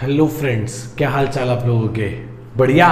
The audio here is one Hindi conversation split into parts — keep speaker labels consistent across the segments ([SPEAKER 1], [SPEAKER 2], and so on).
[SPEAKER 1] हेलो फ्रेंड्स, क्या हाल चाल आप लोगों के? बढ़िया।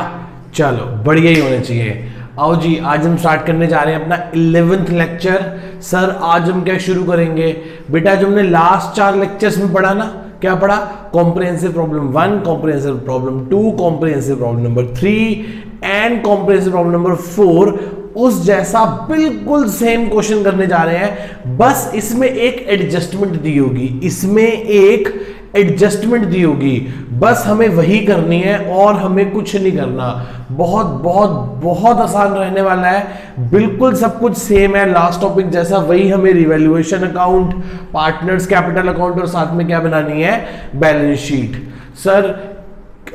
[SPEAKER 1] चलो बढ़िया ही होने चाहिए। आओ जी, आज हम स्टार्ट करने जा रहे हैं अपना 11th लेक्चर। सर आज हम क्या शुरू करेंगे? बेटा जो हमने लास्ट 4 लेक्चर्स में पढ़ा ना, क्या पढ़ा? Comprehensive problem 1, comprehensive problem 2, comprehensive problem number 3 and comprehensive problem number 4। उस जैसा बिल्कुल सेम क्वेश्चन करने जा रहे हैं, बस इसमें एक एडजस्टमेंट दी होगी, इसमें एक एडजस्टमेंट दी होगी, बस हमें वही करनी है और हमें कुछ नहीं करना। बहुत बहुत बहुत आसान रहने वाला है, बिल्कुल सब कुछ सेम है लास्ट टॉपिक जैसा। वही हमें revaluation account, partners capital account और साथ में क्या बनानी है? Balance sheet. सर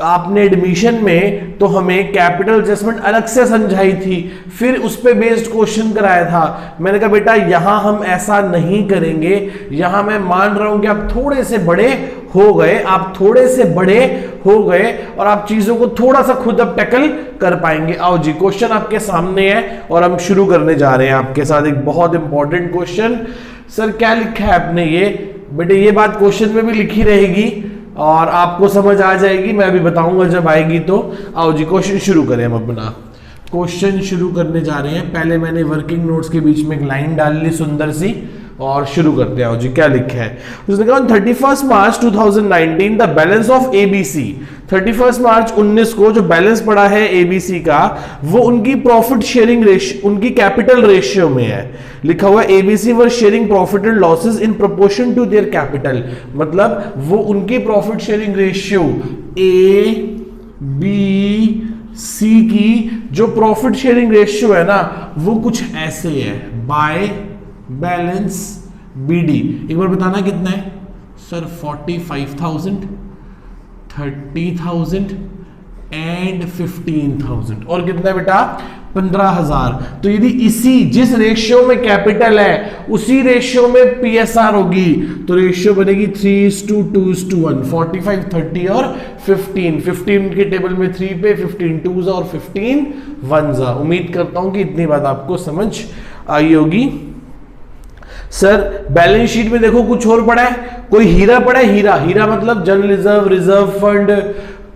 [SPEAKER 1] आपने एडमिशन में तो हमें कैपिटल एडजस्टमेंट अलग से समझाई थी, फिर उस पे बेस्ड क्वेश्चन कराया था। मैंने कहा बेटा यहां हम ऐसा नहीं करेंगे, यहां मैं मान रहा हूं कि आप थोड़े से बड़े हो गए, आप थोड़े से बड़े हो गए और आप चीजों को थोड़ा सा खुद अब टैकल कर पाएंगे। आओ जी, क्वेश्चन आपके सामने है और हम शुरू करने जा रहे हैं आपके साथ एक बहुत इंपॉर्टेंट क्वेश्चन। सर क्या लिखा है आपने? ये बेटे ये बात क्वेश्चन में भी लिखी रहेगी और आपको समझ आ जाएगी, मैं अभी बताऊंगा जब आएगी तो। आओ जी क्वेश्चन शुरू करें। हम अपना क्वेश्चन शुरू करने जा रहे हैं। पहले मैंने वर्किंग नोट्स के बीच में एक लाइन डाल ली सुंदर सी और शुरू करते हैं। आओ जी क्या लिखा है? उसने कहा 31 मार्च 2019 द बैलेंस ऑफ एबीसी। 31 मार्च 19 को जो बैलेंस पड़ा है एबीसी का, वो उनकी प्रॉफिट शेयरिंग रेशियो, उनकी कैपिटल रेशियो में है। लिखा हुआ ABC were sharing profit and losses in proportion to their capital. मतलब वो उनकी profit sharing ratio A B C की जो प्रॉफिट शेयरिंग रेशियो है ना, वो कुछ ऐसे है। By balance BD. एक बार बताना कितना है? सर 45,000, 30,000 एंड 15,000 और कितना है बेटा? 15,000। तो यदि इसी जिस रेशियो में कैपिटल है उसी रेशियो में पीएसआर होगी तो रेशियो बनेगी 3:2:1। 45, 30 और 15। 15 के टेबल में 3 पे, 15 2s और 15 1s। उम्मीद करता हूं कि इतनी बात आपको समझ आई होगी। सर बैलेंस शीट में देखो कुछ और पड़ा है, कोई हीरा पड़ा है। हीरा, हीरा मतलब जनरल रिजर्व, रिजर्व फंड,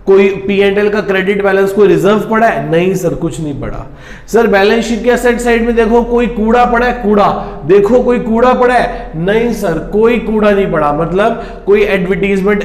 [SPEAKER 1] कोई पी&एल का क्रेडिट बैलेंस, कोई रिजर्व पड़ा है? नहीं सर, कुछ नहीं पड़ा। सर बैलेंस शीट के असेट साइड में देखो कोई कूड़ा पड़ा है। कूड़ा देखो, कोई कूड़ा पड़ा है? नहीं सर, कोई कूड़ा नहीं पड़ा। मतलब कोई एडवर्टीजमेंट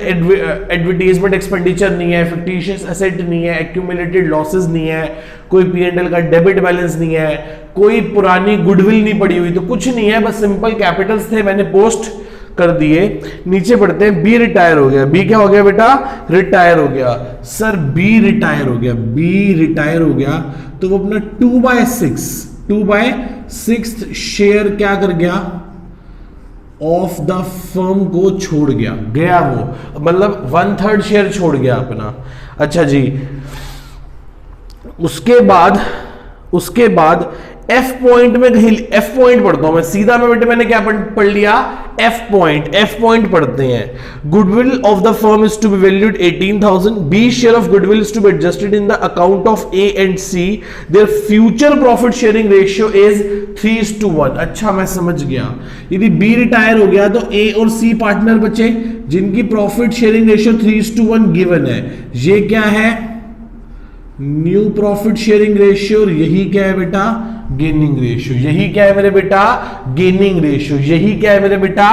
[SPEAKER 1] एक्सपेंडिचर नहीं है, फिक्टिशियस एसेट नहीं है, एक्यूमुलेटेड लॉसेस नहीं है, कोई पी&एल का डेबिट बैलेंस नहीं है, कोई पुरानी गुडविल नहीं पड़ी हुई, तो कुछ नहीं है, बस सिंपल कैपिटल्स थे, मैंने पोस्ट कर दिए। नीचे पढ़ते हैं। बी रिटायर हो गया। बी क्या हो गया बेटा? रिटायर हो गया। सर बी रिटायर हो गया, बी रिटायर हो गया तो वो अपना 2/6 शेयर क्या कर गया? ऑफ द फर्म को छोड़ गया। गया वो मतलब 1/3 शेयर छोड़ गया अपना। अच्छा जी, उसके बाद एफ पॉइंट में कहीं, एफ पॉइंट पढ़ता हूं मैं सीधा। में बेटे मैंने क्या पढ़ लिया? एफ पॉइंट पढ़ते हैं। Goodwill of the firm is to be valued 18,000। B share of goodwill is to be adjusted in the account of A and C. Their future profit sharing ratio is 3:1। अच्छा मैं समझ गया। यदि बी रिटायर हो गया तो ए और सी पार्टनर बचे जिनकी प्रॉफिट शेयरिंग रेशियो 3:1 गिवन है। ये क्या है? New profit sharing ratio. यही क्या है बेटा? Gaining ratio. यही क्या है मेरे बेटा? Gaining ratio. यही क्या है मेरे बेटा?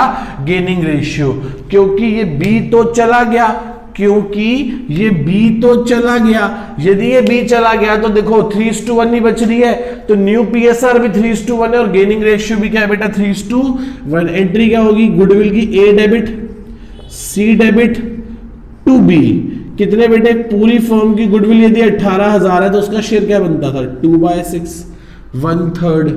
[SPEAKER 1] Gaining ratio. क्योंकि ये बी तो चला गया, क्योंकि ये बी तो चला गया। यदि ये बी चला गया तो देखो 3:1 ही बच रही है, तो न्यू पीएसआर भी 3:1 है और गेनिंग रेशियो भी क्या है बेटा? 3:1। एंट्री क्या होगी? गुडविल की A debit, C debit to B. कितने बेटे? पूरी फर्म की गुडविल यदि 18,000 है तो उसका शेयर क्या बनता था? 2/6, 1/3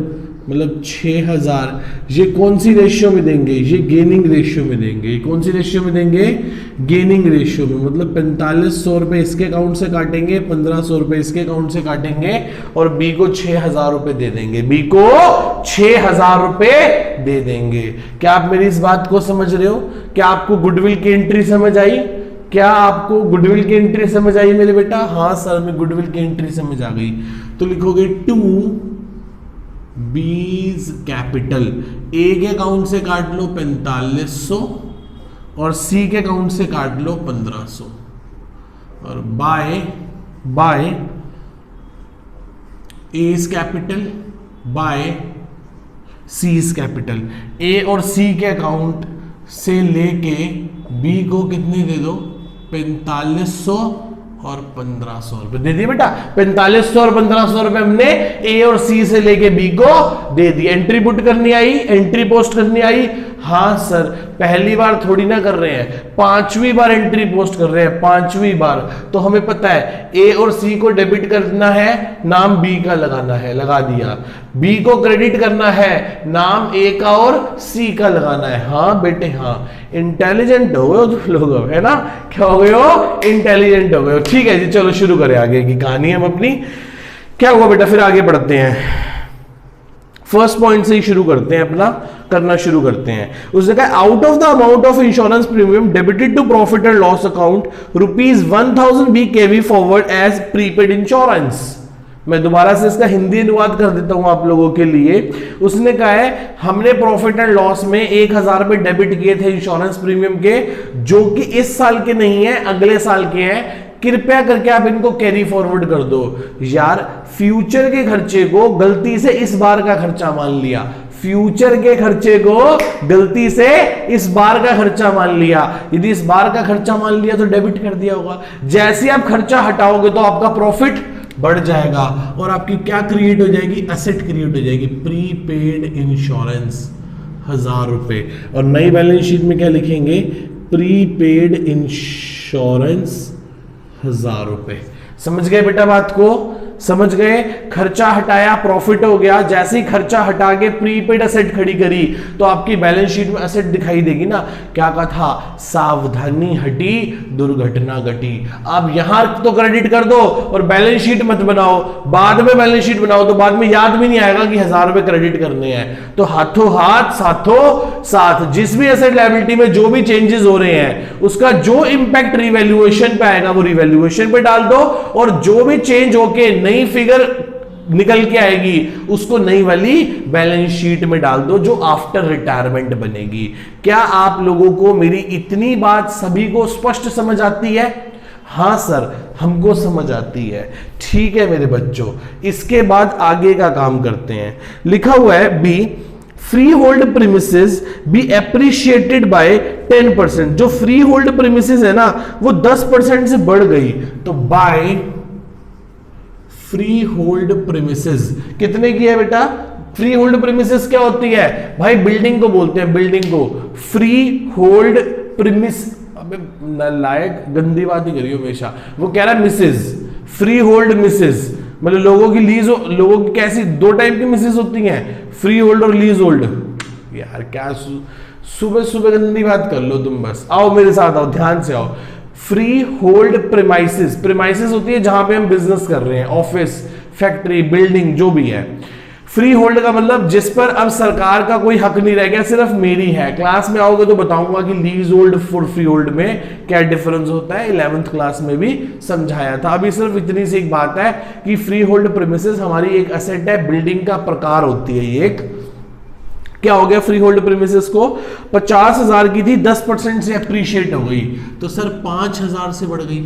[SPEAKER 1] मतलब 6,000। ये कौन सी रेशियो में देंगे? ये गेनिंग रेशियो में देंगे। कौन सी रेशियो में देंगे? गेनिंग रेशियो में। मतलब 4500 रुपए इसके अकाउंट से काटेंगे, 1500 रुपए इसके अकाउंट से काटेंगे और बी को 6,000 रुपए दे देंगे। बी को 6,000 रुपए दे देंगे। क्या आप मेरी इस बात को समझ रहे हो? क्या आपको गुडविल की एंट्री समझ आई? क्या आपको गुडविल की एंट्री समझ आई मेरे बेटा? हाँ सर, मैं गुडविल की एंट्री समझ आ गई। तो लिखोगे 2 बीज कैपिटल। ए के अकाउंट से काट लो 4500 और सी के अकाउंट से काट लो 1500। और by A is capital by C is capital. A और सी के अकाउंट से लेके बी को कितने दे दो, 4500 और 1500 रुपए दे दिए बेटा। 4500 और 1500 रुपए हमने ए और सी से लेके बी को दे दिए। एंट्री पुट करनी आई, एंट्री पोस्ट करनी आई। हाँ सर, पहली बार थोड़ी ना कर रहे हैं, 5वीं बार एंट्री पोस्ट कर रहे हैं, 5वीं बार। तो हमें पता है ए और सी को डेबिट करना है, नाम बी का लगाना है, लगा दिया। बी को क्रेडिट करना है, नाम ए का और सी का लगाना है। हाँ बेटे हाँ, इंटेलिजेंट हो गए हो तुम लोग, है ना? क्या हो गए हो? इंटेलिजेंट हो गए हो। ठीक है जी, चलो शुरू करें आगे की कहानी हम अपनी। क्या हुआ बेटा, फिर आगे बढ़ते हैं। फर्स्ट पॉइंट से ही शुरू करते हैं, अपना करना शुरू करते हैं। उसने कहा out of the amount of insurance premium debited to profit and loss account ₹1000 be carry forward as prepaid insurance. मैं दोबारा से इसका हिंदी अनुवाद कर देता हूं आप लोगों के लिए। उसने कहा है हमने प्रॉफिट एंड लॉस में 1000 रुपए डेबिट किए थे इंश्योरेंस प्रीमियम के, जो कि इस साल के नहीं है, अगले साल के हैं। कृपया करके आप इनको कैरी फॉरवर्ड कर दो। यार फ्यूचर के खर्चे को गलती से इस बार का खर्चा मान लिया, फ्यूचर के खर्चे को गलती से इस बार का खर्चा मान लिया। यदि इस बार का खर्चा मान लिया तो डेबिट कर दिया होगा। जैसे आप खर्चा हटाओगे तो आपका प्रॉफिट बढ़ जाएगा और आपकी क्या क्रिएट हो जाएगी, एसेट क्रिएट हो जाएगी, प्रीपेड इंश्योरेंस 1000 रुपए। और नई बैलेंस शीट में क्या लिखेंगे, प्रीपेड इंश्योरेंस 1000 रुपए। समझ गए बेटा बात को? समझ गए? खर्चा हटाया, प्रॉफिट हो गया। जैसे ही खर्चा हटा के प्रीपेड एसेट खड़ी करी तो आपकी बैलेंस शीट में एसेट दिखाई देगी ना। क्या कहा था, सावधानी हटी दुर्घटना घटी। अब यहां तो क्रेडिट कर दो और बैलेंस शीट मत बनाओ, बाद में बैलेंस शीट बनाओ तो बाद में याद भी नहीं आएगा कि 1000 रुपए क्रेडिट करने हैं। तो हाथों हाथ साथों साथ जिस भी एसेट लायबिलिटी में जो भी चेंजेस हो रहे हैं उसका जो इंपैक्ट रिवैल्यूएशन पे आएगा वो रिवैल्यूएशन पे डाल दो, और जो भी चेंज होके नई फिगर निकल के आएगी उसको नई वाली बैलेंस शीट में डाल दो जो आफ्टर रिटायरमेंट बनेगी। क्या आप लोगों को मेरी इतनी बात सभी को स्पष्ट समझ आती है? हाँ सर, हमको समझ आती है। ठीक है मेरे बच्चों, इसके बाद आगे का काम करते हैं। लिखा हुआ है B, freehold premises be appreciated by 10%। जो फ्री होल्ड प्रीमिसेस है ना वो 10% से बढ़ गई, तो बाय फ्री होल्ड प्रीमिसेस कितने की है बेटा? फ्री होल्ड प्रीमिसेस क्या होती है भाई? बिल्डिंग को बोलते हैं, बिल्डिंग को फ्री होल्ड प्रीमिस। अबे नालायक, गंदी बात ही करियो हमेशा। वो कह रहा है मिसेस, फ्री होल्ड मिसेस, मतलब लोगों की लीज, लोगों की कैसी दो टाइप की मिसेस होती हैं, फ्री होल्ड और लीज होल्ड। यार क्या सुबह सुबह गंदी बात कर लो तुम, बस आओ मेरे साथ, आओ ध्यान से आओ। फ्री होल्ड प्रीमाइसेस, प्रीमाइसेस होती है जहां पे हम बिजनेस कर रहे हैं, ऑफिस, फैक्ट्री, बिल्डिंग जो भी है। फ्री होल्ड का मतलब जिस पर अब सरकार का कोई हक नहीं रह गया, सिर्फ मेरी है। क्लास में आओगे तो बताऊंगा कि लीज होल्ड और फ्री होल्ड में क्या डिफरेंस होता है, 11th क्लास में भी समझाया था। अभी सिर्फ इतनी सी एक बात है कि फ्री होल्ड प्रीमिसेस हमारी एक एसेट है, बिल्डिंग का प्रकार होती है ये एक। क्या हो गया फ्री होल्ड प्रीमिसेस को 50,000 की थी, 10% से अप्रिशिएट हो गई तो सर 5,000 से बढ़ गई।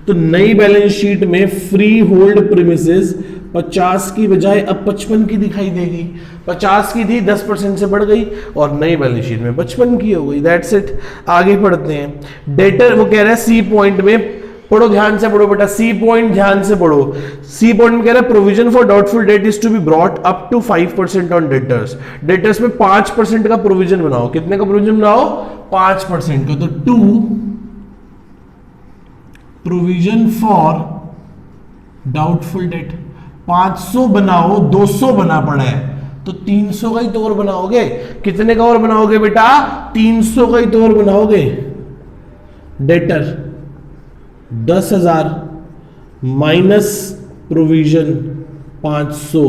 [SPEAKER 1] तो नई बैलेंस शीट में फ्री होल्ड प्रीमिसेस 50 की बजाय अब 55 की दिखाई देगी। 50 की थी, 10% से बढ़ गई और नई बैलेंस शीट में 55 की हो गई। That's it. आगे पढ़ते हैं। डेटर, वो कह रहा है सी पॉइंट में पढ़ो, ध्यान से पढ़ो बेटा, सी पॉइंट ध्यान से पढ़ो। सी पॉइंट में कह रहा है provision for doubtful debt is to be brought up to 5% on debtors. Debtors में 5% का प्रोविजन बनाओ। कितने का प्रोविजन बनाओ? 5% का। तो to provision for doubtful debt 500 बनाओ, 200 बना पड़ा है तो 300 का ही तो और बनाओगे। कितने का और बनाओगे बेटा? 300 का ही तो और बनाओगे। डेटर 10,000 माइनस प्रोविजन 500,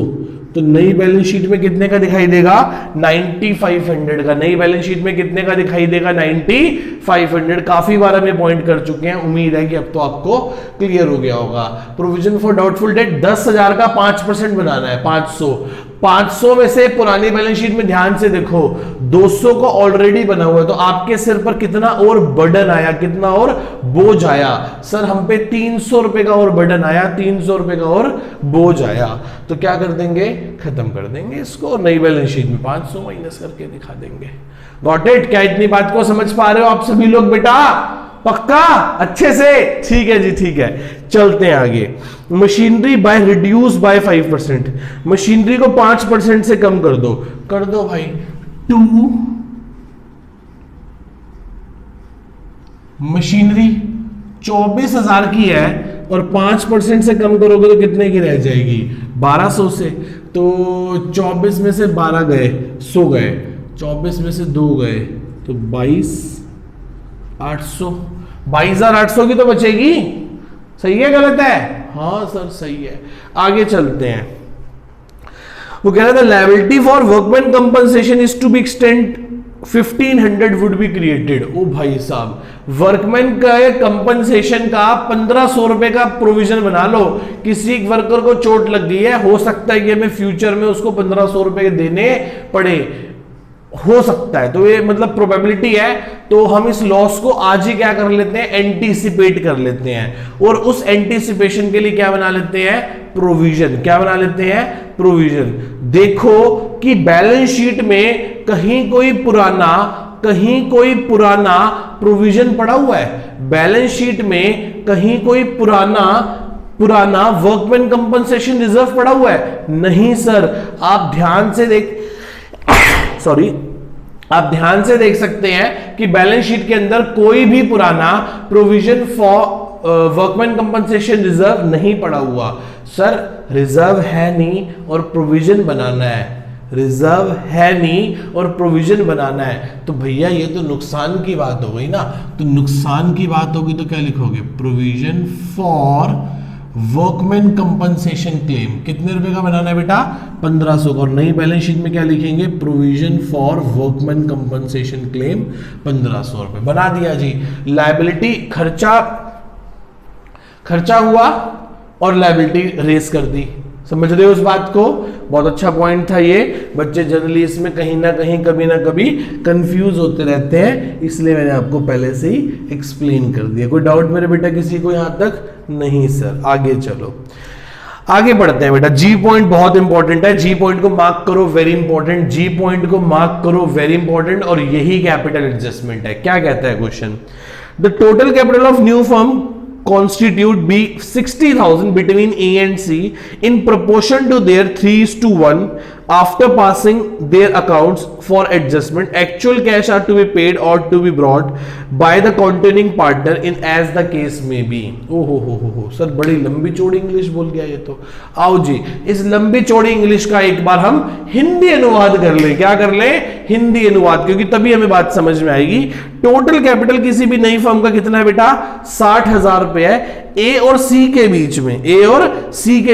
[SPEAKER 1] तो नई बैलेंस शीट में कितने का दिखाई देगा? 9500 का। नई बैलेंस शीट में कितने का दिखाई देगा? 9500। काफी बार हम ये पॉइंट कर चुके हैं, उम्मीद है कि अब तो आपको क्लियर हो गया होगा। प्रोविजन फॉर डाउटफुल डेट 10,000 का 5% बनाना है, 500। 500 में से पुरानी बैलेंस शीट में ध्यान से देखो 200 को ऑलरेडी बना हुआ है, तो आपके सिर पर कितना और बर्डन आया, कितना और बोझ आया? सर हम पे 300 रुपए का और बर्डन आया, 300 रुपए का और बोझ आया। तो क्या कर देंगे, खत्म कर देंगे इसको, नई बैलेंस शीट में 500 माइनस करके दिखा देंगे। Got it? क्या इतनी बात को समझ पा रहे हो आप सभी लोग बेटा? पक्का? अच्छे से? ठीक है जी, ठीक है। चलते हैं आगे। Machinery bye reduce by 5%, machinery को 5% से कम कर दो भाई। 2 मशीनरी 24,000 की है और 5% से कम करोगे तो कितने की रह जाएगी? 1200 से। तो 24 में से 12 गए, 100 गए, 24 में से 2 गए तो 22,800, 22,800 की तो बचेगी। सही है गलत है? हाँ सर सही है। आगे चलते हैं। वो कह रहा था liability for workman compensation is to be extend 1500 would be created. ओ भाई साहब, वर्कमैन का कंपनसेशन का 1500 रुपए का प्रोविजन बना लो। किसी वर्कर को चोट लग गई है, हो सकता है कि हमें फ्यूचर में उसको 1500 रुपए देने पड़े, हो सकता है, तो ये मतलब प्रोबेबिलिटी है। तो हम इस लॉस को आज ही क्या कर लेते हैं, एंटीसिपेट कर लेते हैं, और उस एंटीसिपेशन के लिए क्या बना लेते हैं, प्रोविजन। क्या बना लेते हैं, प्रोविजन। देखो कि बैलेंस शीट में कहीं कोई पुराना प्रोविजन पड़ा हुआ है, बैलेंस शीट में कहीं कोई पुराना वर्कमैन कंपनसेशन रिजर्व पड़ा हुआ है? नहीं सर। आप ध्यान से देख सकते हैं कि बैलेंस शीट के अंदर कोई भी पुराना provision for workman compensation reserve नहीं पड़ा हुआ। सर रिजर्व है नहीं और प्रोविजन बनाना है, रिजर्व है नहीं और प्रोविजन बनाना है, तो भैया ये तो नुकसान की बात हो गई ना। तो नुकसान की बात होगी तो क्या लिखोगे, provision for workman compensation claim. कितने रुपए का बनाना है बेटा, 1500 का। और नई बैलेंस शीट में क्या लिखेंगे, provision for workman compensation claim 1500 रुपए। बना दिया जी। लायबिलिटी खर्चा हुआ और लायबिलिटी रेस कर दी। समझ रहे हो उस बात को? बहुत अच्छा पॉइंट था ये। बच्चे जनरली इसमें कहीं ना कहीं कभी ना कभी कंफ्यूज होते रहते हैं, इसलिए मैंने आपको पहले से ही एक्सप्लेन कर दिया। कोई डाउट मेरे बेटा किसी को यहां तक? नहीं सर। आगे चलो, आगे बढ़ते हैं बेटा। जी पॉइंट बहुत इंपॉर्टेंट है, जी पॉइंट को मार्क करो, वेरी इंपॉर्टेंट। जी पॉइंट को मार्क करो, वेरी इंपॉर्टेंट। और यही कैपिटल एडजस्टमेंट है। क्या कहता है question, the total capital of new firm constitute be 60,000 between A and C in proportion to their 3:1 after passing their accounts for adjustment. Actual cash are to be paid or to be brought by the containing partner in as the case may be. हो सर बड़ी लंबी चौड़ी इंग्लिश बोल गया ये तो। आओ जी, इस लंबी चौड़ी इंग्लिश का एक बार हम हिंदी अनुवाद कर ले। क्या कर ले, हिंदी अनुवाद, क्योंकि तभी हमें बात समझ में आएगी। टोटल कैपिटल किसी भी नई फर्म का कितना है बेटा, 60,000 रुपए है। ए और सी के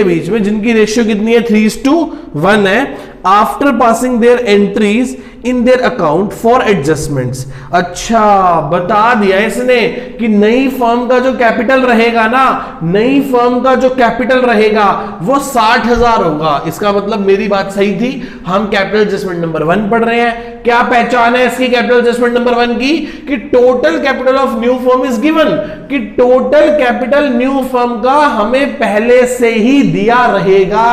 [SPEAKER 1] बीच में, जिनकी रेशियो कितनी है, 3:1 है। After passing their entries in their account for adjustments. अच्छा, बता दिया इसने कि नई फर्म का जो कैपिटल रहेगा ना, नई फर्म का जो कैपिटल रहेगा वो 60,000 होगा। इसका मतलब मेरी बात सही थी, हम कैपिटल एडजस्टमेंट नंबर 1 पढ़ रहे हैं। क्या पहचान है इसकी कैपिटल एडजस्टमेंट नंबर 1 की, कि total capital of new firm is given, कि टोटल कैपिटल न्यू फर्म का हमें पहले से ही दिया रहेगा।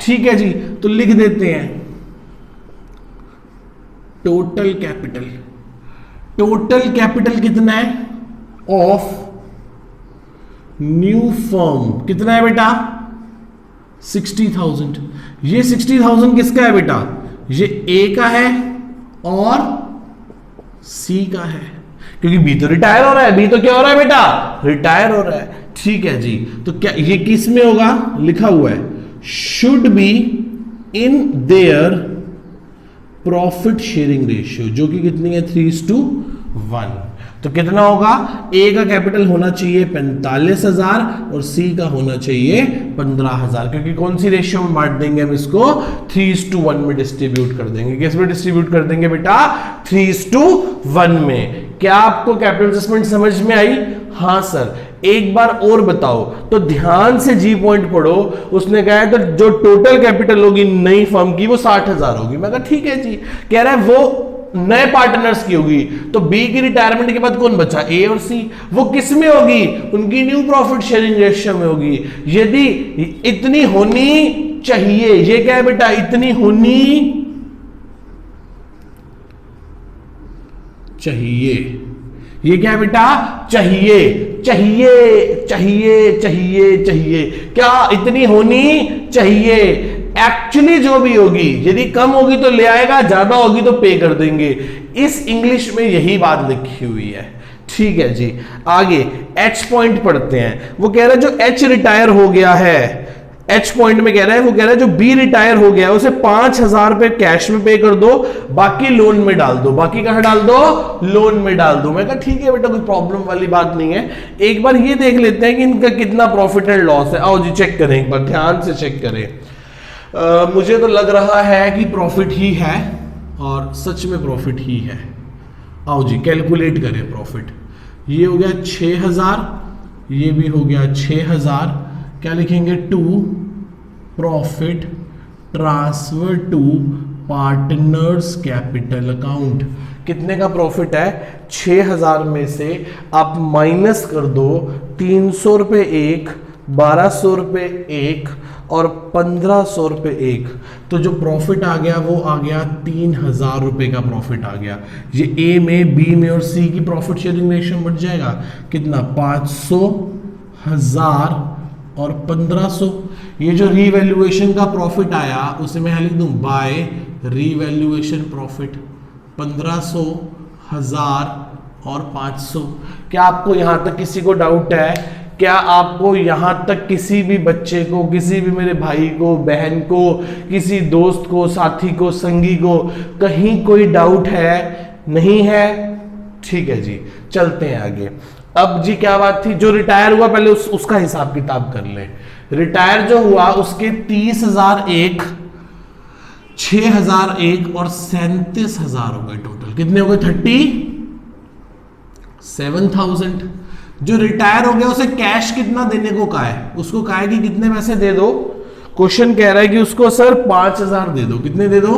[SPEAKER 1] ठीक है जी, तो लिख देते हैं टोटल कैपिटल कितना है ऑफ न्यू फर्म, कितना है बेटा, 60,000। ये 60,000 किसका है बेटा, ये ए का है और सी का है, क्योंकि बी तो रिटायर हो रहा है। बी तो क्या हो रहा है बेटा, रिटायर हो रहा है। ठीक है जी, तो क्या ये किस में होगा, लिखा हुआ है should be in their profit sharing ratio, जो कि कितनी है, 3:1। तो कितना होगा, ए का कैपिटल होना चाहिए 45,000 और सी का होना चाहिए 15,000, क्योंकि कौन सी रेशियो में बांट देंगे हम इसको, 3:1 में डिस्ट्रीब्यूट कर देंगे। किस में डिस्ट्रीब्यूट कर देंगे बेटा, 3:1 में। क्या आपको कैपिटल एडजस्टमेंट समझ में आई? हाँ सर। एक बार और बताओ, तो ध्यान से जी पॉइंट पढ़ो। उसने कहा है तो जो टोटल कैपिटल होगी नई फर्म की वो 60,000 होगी। मैं कहा ठीक है जी। कह रहा है वो नए पार्टनर्स की होगी, तो बी की रिटायरमेंट के बाद कौन बचा, ए और सी। वो किस में होगी, उनकी न्यू प्रॉफिट शेयरिंग रेशियो में होगी। यदि इतनी होनी चाहिए, ये क्या है बेटा, इतनी होनी चाहिए। ये क्या है बेटा, चाहिए चाहिए चाहिए चाहिए चाहिए। क्या इतनी होनी चाहिए। एक्चुअली जो भी होगी, यदि कम होगी तो ले आएगा, ज्यादा होगी तो पे कर देंगे। इस इंग्लिश में यही बात लिखी हुई है। ठीक है जी, आगे एच पॉइंट पढ़ते हैं। वो कह रहा है जो एच रिटायर हो गया है, एच पॉइंट में कह रहा है, वो कह रहा है जो बी रिटायर हो गया है उसे 5,000 रुपए कैश में पे कर दो, बाकी लोन में डाल दो। बाकी कहां डाल दो, लोन में डाल दो। मैं कहा ठीक है बेटा, कोई प्रॉब्लम वाली बात नहीं है। एक बार ये देख लेते हैं कि इनका कितना प्रॉफिट एंड लॉस है। आओ जी चेक करें, एक बार ध्यान से चेक करें। मुझे तो लग रहा है कि प्रॉफिट ही है, और सच में प्रॉफिट ही है। आओ जी कैलकुलेट करें प्रॉफिट। ये हो गया 6,000, ये भी हो गया 6,000। क्या लिखेंगे, to profit transfer to partners capital account. कितने का प्रॉफिट है, 6,000 में से आप माइनस कर दो 300 रुपये एक, 1200 रुपये एक और 1500 रुपये एक, तो जो प्रॉफिट आ गया वो आ गया 3,000 रुपये का प्रॉफिट आ गया। ये ए में, बी में और सी की प्रॉफिट शेयरिंग रेशियो बढ़ जाएगा कितना, 500, 1000 और 1500। ये जो रीवैल्यूएशन का प्रॉफिट आया उसे मैं लिख दूं बाय रीवैल्यूएशन प्रॉफिट, 1500, 1000 और 500। क्या आपको यहां तक किसी को डाउट है? क्या आपको यहां तक किसी भी बच्चे को, किसी भी मेरे भाई को, बहन को, किसी दोस्त को, साथी को, संगी को कहीं कोई डाउट है? नहीं है? ठीक है जी, चलते हैं आगे। अब जी क्या बात थी, जो रिटायर हुआ पहले उसका हिसाब किताब कर ले। रिटायर जो हुआ उसके 30,001, 6,001 और 37,000 हो गए टोटल। कितने हो गए, 37,000। जो रिटायर हो गया उसे कैश कितना देने को कहा है, उसको कहा है कि कितने पैसे दे दो। क्वेश्चन कह रहा है कि उसको सर 5,000 दे दो। कितने दे दो,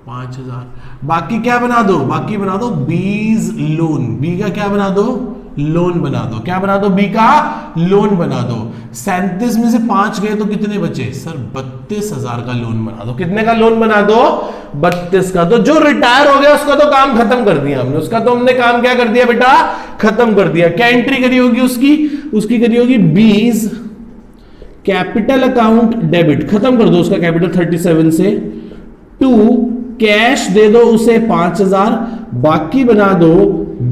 [SPEAKER 1] 5,000। बाकी क्या बना दो, बाकी बना दो बीज लोन। बी का क्या बना दो, लोन बना दो। क्या बना दो, बी का लोन बना दो। 37 में से 5 गए तो कितने बचे सर, 32,000 का लोन बना दो। कितने का लोन बना दो, 32 का। तो जो रिटायर हो गया उसका तो काम खत्म कर दिया हमने, उसका तो हमने काम क्या कर दिया बेटा, खत्म कर दिया। क्या एंट्री करी होगी उसकी करी होगी बीज कैपिटल अकाउंट डेबिट, खत्म कर दो उसका कैपिटल 37 से। टू कैश दे दो उसे 5,000, बाकी बना दो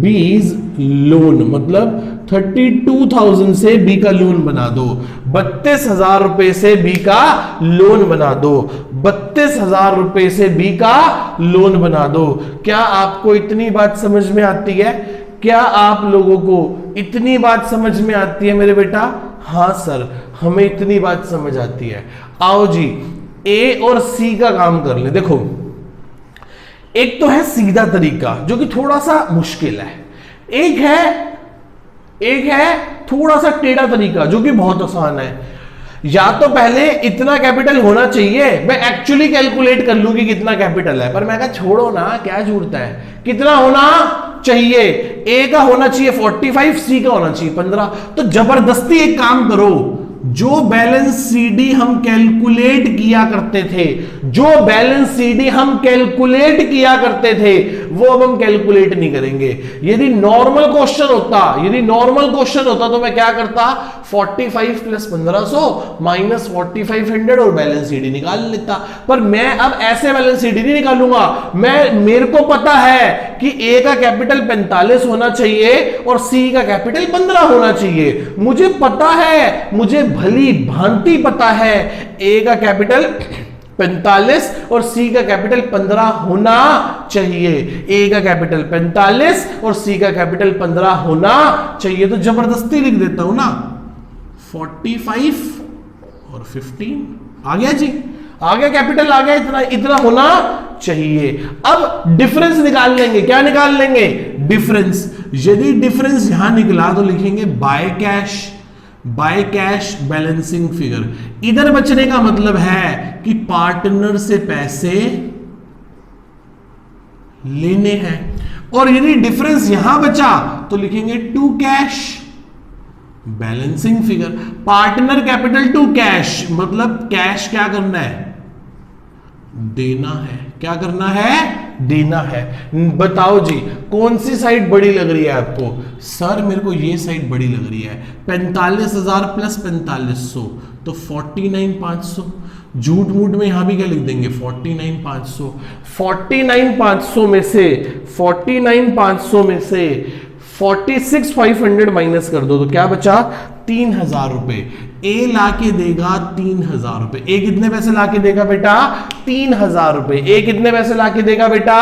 [SPEAKER 1] बीज लोन, मतलब 32,000 से बी का लोन बना दो। 32,000 रुपए से बी का लोन बना दो। 32,000 रुपए से बी का लोन बना दो। क्या आपको इतनी बात समझ में आती है? क्या आप लोगों को इतनी बात समझ में आती है मेरे बेटा? हाँ सर, हमें इतनी बात समझ आती है। आओ जी ए और सी का काम कर ले। देखो, एक तो है सीधा तरीका जो कि थोड़ा सा मुश्किल है, एक है थोड़ा सा टेढ़ा तरीका जो कि बहुत आसान है। या तो पहले इतना कैपिटल होना चाहिए, मैं एक्चुअली कैलकुलेट कर लूं कि कितना कैपिटल है, पर मैं कहा छोड़ो ना, क्या जरूरत है। कितना होना चाहिए, ए का होना चाहिए 45, सी का होना चाहिए 15। तो जबरदस्ती एक काम करो, जो बैलेंस सीडी हम कैलकुलेट किया करते थे, वो अब हम कैलकुलेट नहीं करेंगे। यदि नॉर्मल क्वेश्चन होता तो मैं क्या करता, 45 प्लस 1500 माइनस 4500 और बैलेंस सीडी निकाल लेता। पर मैं अब ऐसे बैलेंस सीडी नहीं निकालूंगा। मेरे को पता है कि ए का कैपिटल 45 होना चाहिए और सी का कैपिटल 15 होना चाहिए। मुझे पता है, मुझे भली भांति पता है ए का कैपिटल 45 और सी का कैपिटल 15 होना चाहिए। ए का कैपिटल 45 और सी का कैपिटल 15 होना चाहिए। तो जबरदस्ती लिख देता हूं ना, 45 और 15 आ गया जी, आ गया कैपिटल, आ गया इतना होना चाहिए। अब डिफरेंस निकाल लेंगे। क्या निकाल लेंगे, डिफरेंस, यदि डिफरेंस यहां निकला तो लिखेंगे बाय कैश बैलेंसिंग फिगर। इधर बचने का मतलब है कि पार्टनर से पैसे लेने हैं, और यदि डिफरेंस यहां बचा तो लिखेंगे to cash balancing figure. Partner capital to cash, मतलब कैश क्या करना है, देना है। क्या करना है, देना है। बताओ जी कौन सी साइड बड़ी लग रही है आपको? सर मेरे को ये साइड बड़ी लग रही है। 45,000 प्लस 4500 तो 49,500। झूठ मूठ में यहां भी क्या लिख देंगे, 49,500। 49,500 में से 46,500 माइनस कर दो तो क्या बचा, 3,000 रुपए। ए लाके देगा 3,000 रुपए। ए कितने पैसे लाके देगा बेटा, 3,000 रुपए। ए कितने पैसे लाके देगा बेटा,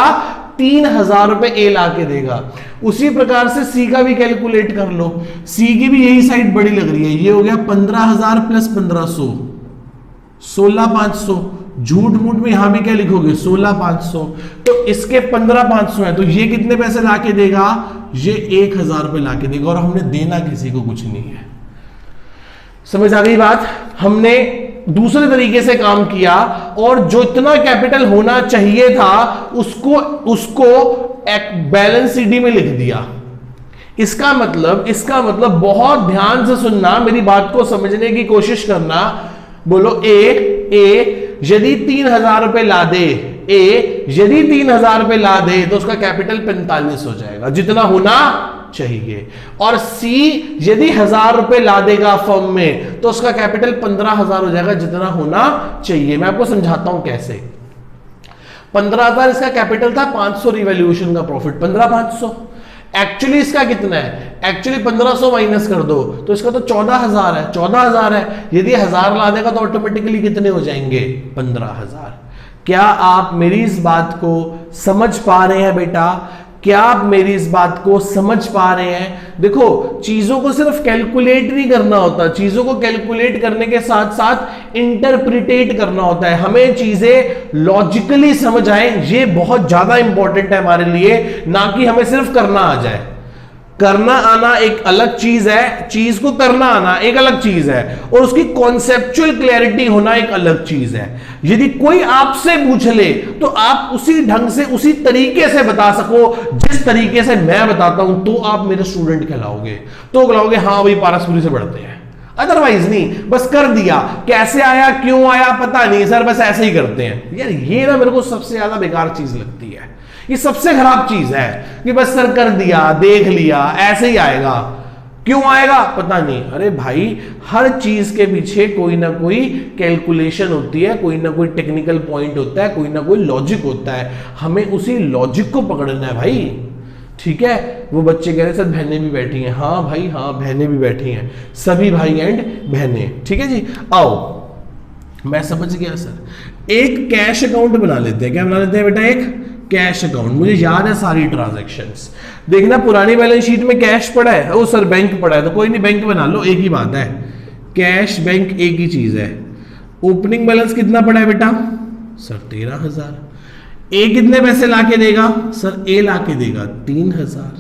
[SPEAKER 1] 3,000 रुपए ए लाके देगा। उसी प्रकार से सी का भी कैलकुलेट कर लो। सी की भी यही साइड बड़ी लग रही है। ये हो गया 15,000 प्लस 1500, 16,500। झूठ मूठ में यहां भी क्या लिखोगे, 16,500। तो इसके 15,500 है तो ये कितने पैसे लाके देगा, ये 1,000 रुपए लाके देगा। और हमने देना किसी को कुछ नहीं है। समझ आ गई बात? हमने दूसरे तरीके से काम किया और जो इतना कैपिटल होना चाहिए था उसको एक बैलेंस सीडी में लिख दिया। इसका मतलब बहुत ध्यान से सुनना, मेरी बात को समझने की कोशिश करना। बोलो ए यदि 3,000 रुपए ला दे, यदि 3,000 रुपए ला दे तो उसका कैपिटल 45 हो जाएगा, जितना होना चाहिए। और सी यदि 1,000 रुपए ला देगा फर्म में तो उसका कैपिटल 15,000 हो जाएगा, जितना होना चाहिए। मैं आपको समझाता हूं कैसे। 15,000 इसका कैपिटल था, 500 रिवैल्यूएशन का प्रॉफिट, 15,500। एक्चुअली इसका कितना है, एक्चुअली 1500 माइनस कर दो तो इसका तो 14,000 है, 14,000 है। यदि 1,000 ला देगा तो ऑटोमेटिकली कितने हो जाएंगे, 15,000। क्या आप मेरी इस बात को समझ पा रहे हैं बेटा? क्या आप मेरी इस बात को समझ पा रहे हैं? देखो चीजों को सिर्फ कैलकुलेट नहीं करना होता, चीजों को कैलकुलेट करने के साथ साथ इंटरप्रिटेट करना होता है। हमें चीजें लॉजिकली समझ आए, ये बहुत ज्यादा इंपॉर्टेंट है हमारे लिए, ना कि हमें सिर्फ करना आ जाए। करना आना एक अलग चीज है, चीज को करना आना एक अलग चीज है, और उसकी कॉन्सेप्चुअल क्लैरिटी होना एक अलग चीज है। यदि कोई आपसे पूछ ले तो आप उसी ढंग से, उसी तरीके से बता सको जिस तरीके से मैं बताता हूं, तो आप मेरे स्टूडेंट कहलाओगे। तो कहलाओगे हाँ भाई पारसपुरी से पढ़ते हैं। अदरवाइज नहीं, बस कर दिया, कैसे आया क्यों आया पता नहीं सर, बस ऐसे ही करते हैं। यार ये ना मेरे को सबसे ज्यादा बेकार चीज लगती है, ये सबसे खराब चीज है कि बस सर कर दिया, देख लिया, ऐसे ही आएगा, क्यों आएगा पता नहीं। अरे भाई हर चीज के पीछे कोई ना कोई कैलकुलेशन होती है, कोई ना कोई टेक्निकल पॉइंट होता है, कोई ना कोई लॉजिक होता है, हमें उसी लॉजिक को पकड़ना है भाई। ठीक है, वो बच्चे कह रहे सर बहनें भी बैठी हैं। हाँ भाई हाँ, बहनें भी बैठी हैं, सभी भाई एंड बहनें। ठीक है जी, आओ मैं समझ गया सर। एक कैश अकाउंट बना लेते हैं। क्या बना लेते हैं बेटा, एक कैश अकाउंट। मुझे याद है सारी ट्रांजैक्शंस। देखना पुरानी बैलेंस शीट में कैश पड़ा है, ओ सर बैंक पड़ा है, तो कोई नहीं बैंक बना लो, एक ही बात है। कैश बैंक एक ही चीज है। ओपनिंग बैलेंस कितना पड़ा है बेटा, सर 13,000। ए कितने पैसे लाके देगा, सर ए लाके देगा 3,000।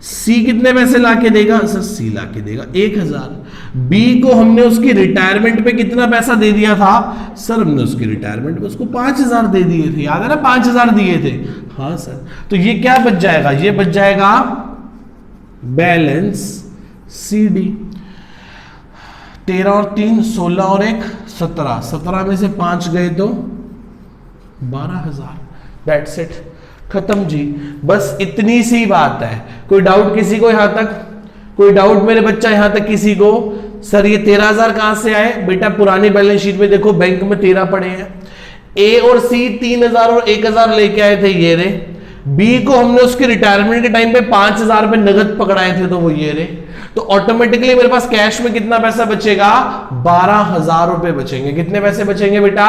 [SPEAKER 1] सी कितने पैसे लाके देगा, सर सी लाके देगा 1,000। बी को हमने उसकी रिटायरमेंट पे कितना पैसा दे दिया था, सर हमने उसकी रिटायरमेंट पे उसको 5,000 दे दिए थे, याद है ना, 5,000 दिए थे। हाँ सर, तो ये क्या बच जाएगा, ये बच जाएगा बैलेंस सीडी। 13 और 3 16 और 1 17, 17 में से 5 गए तो 12,000। दैट्स इट, खत्म जी, बस इतनी सी बात है। कोई डाउट किसी को यहां तक, कोई डाउट मेरे बच्चा यहां तक किसी को? सर ये 13,000 कहां से आए बेटा, पुरानी बैलेंस शीट में देखो बैंक में 13 पड़े हैं। ए और सी 3,000 और 1,000 लेके आए थे, ये रे। बी को हमने उसके रिटायरमेंट के टाइम पे 5,000 रुपए नगद पकड़ाए थे, तो वो ये रे। तो ऑटोमेटिकली मेरे पास कैश में कितना पैसा बचेगा, 12,000 रुपए बचेंगे। कितने पैसे बचेंगे बेटा,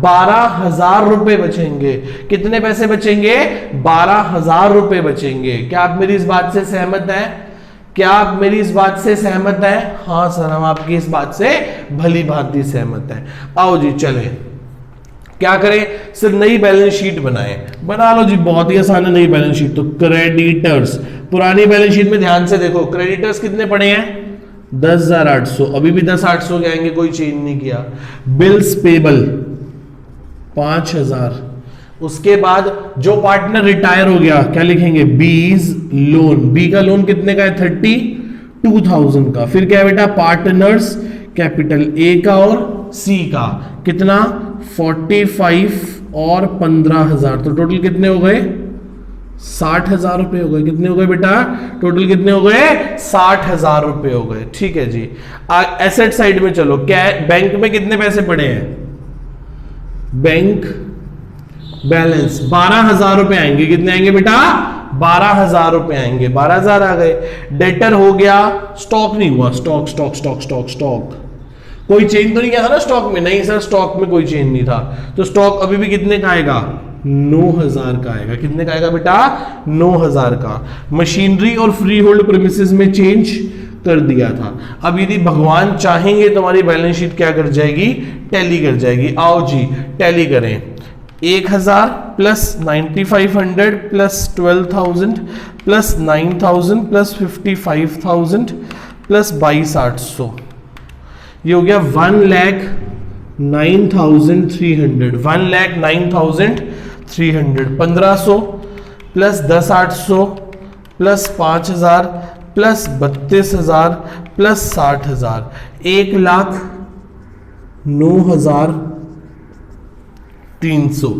[SPEAKER 1] 12,000 रुपए बचेंगे। कितने पैसे बचेंगे, 12,000 रुपए बचेंगे। क्या आप मेरी इस बात से सहमत हैं? क्या आप मेरी इस बात से सहमत हैं? हाँ सर, हम आपकी इस बात से भली भांति सहमत हैं। आओ जी चले, क्या करें सर, नई बैलेंस शीट बनाएं। बना लो जी, बहुत ही आसान है नई बैलेंस शीट। तो क्रेडिटर्स, पुरानी बैलेंस शीट में ध्यान से देखो, क्रेडिटर्स कितने पड़े हैं 10,800, अभी भी 10,800 के आएंगे, कोई चेंज नहीं किया। Bills payable 5,000। उसके बाद जो पार्टनर रिटायर हो गया क्या लिखेंगे, बीज लोन, बी का लोन कितने का है 32,000 का। फिर क्या है बेटा, पार्टनर्स कैपिटल, ए का और सी का कितना 45 और 15,000, तो टोटल कितने हो गए 60,000 रुपए हो गए। कितने हो गए बेटा, टोटल कितने हो गए 60,000 रुपए हो गए। ठीक है जी, एसेट साइड में चलो, क्या बैंक में कितने पैसे पड़े हैं, बैंक बैलेंस 12,000 रुपए आएंगे। कितने आएंगे बेटा 12,000 रुपए आएंगे, 12,000 आ गए। डेटर हो गया, स्टॉक नहीं हुआ, stock stock stock stock stock कोई चेंज तो नहीं किया था ना स्टॉक में, नहीं सर स्टॉक में कोई चेंज नहीं था, तो स्टॉक अभी भी कितने का आएगा 9,000 का आएगा। कितने का आएगा बेटा 9,000 का। मशीनरी और फ्री होल्ड प्रीमिसेस में चेंज कर दिया था। अब यदि भगवान चाहेंगे तो हमारी बैलेंस शीट क्या कर जाएगी, टैली कर जाएगी। आओ जी टैली करें। 1,000 plus 9,500 plus 12,000 plus 9,000 plus 55,000 plus 22,800, ये हो गया 1,09,300। 1,09,300 1500 प्लस 10,800 प्लस 5,000 प्लस 32,000 प्लस 60,000, 1,09,300,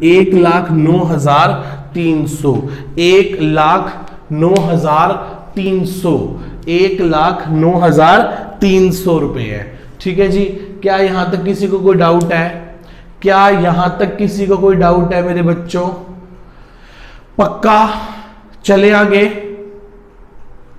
[SPEAKER 1] 1,09,300, 1,09,300, 1,09,300 रुपए है। ठीक है जी, क्या यहां तक किसी को कोई डाउट है, क्या यहां तक किसी को कोई डाउट है मेरे बच्चों, पक्का चले आगे,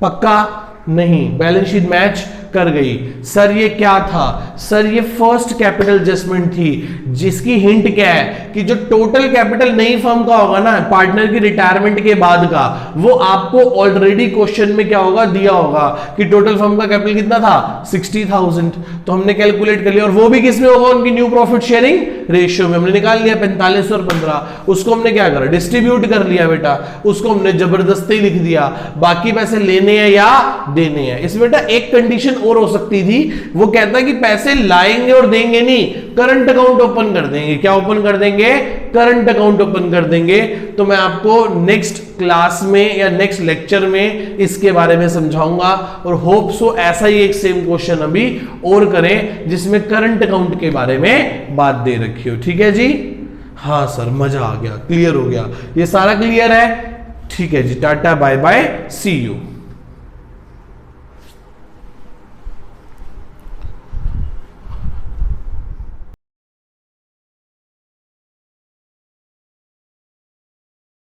[SPEAKER 1] पक्का नहीं, बैलेंस शीट मैच कर गई। सर ये क्या था, सर ये फर्स्ट कैपिटल एडजस्टमेंट थी, जिसकी हिंट क्या है कि जो टोटल कैपिटल नई फर्म का होगा ना पार्टनर की रिटायरमेंट के बाद का, वो आपको ऑलरेडी क्वेश्चन में क्या होगा दिया होगा कि टोटल फर्म का कैपिटल कितना था 60,000, तो हमने कैलकुलेट कर लिया, और वो भी किसमें होगा उनकी न्यू प्रॉफिट शेयरिंग रेशियो में हमने निकाल लिया 45 और 15, उसको हमने क्या करा डिस्ट्रीब्यूट कर लिया बेटा, उसको हमने जबरदस्ती लिख दिया, बाकी पैसे लेने हैं या देने हैं। इसमें बेटा एक कंडीशन और हो सकती थी, वो कहता है कि पैसे लाएंगे और देंगे नहीं, करंट अकाउंट ओपन कर देंगे। क्या ओपन कर देंगे, करंट अकाउंट ओपन कर देंगे। तो मैं आपको नेक्स्ट क्लास में या नेक्स्ट लेक्चर में इसके बारे में समझाऊंगा, और होप सो ऐसा ही एक सेम क्वेश्चन अभी और करें जिसमें करंट अकाउंट के बारे में बात दे रखी हो। ठीक है जी, हाँ सर मजा आ गया, क्लियर हो गया, ये सारा क्लियर है। ठीक है जी, टाटा बाय बाय, सी यू।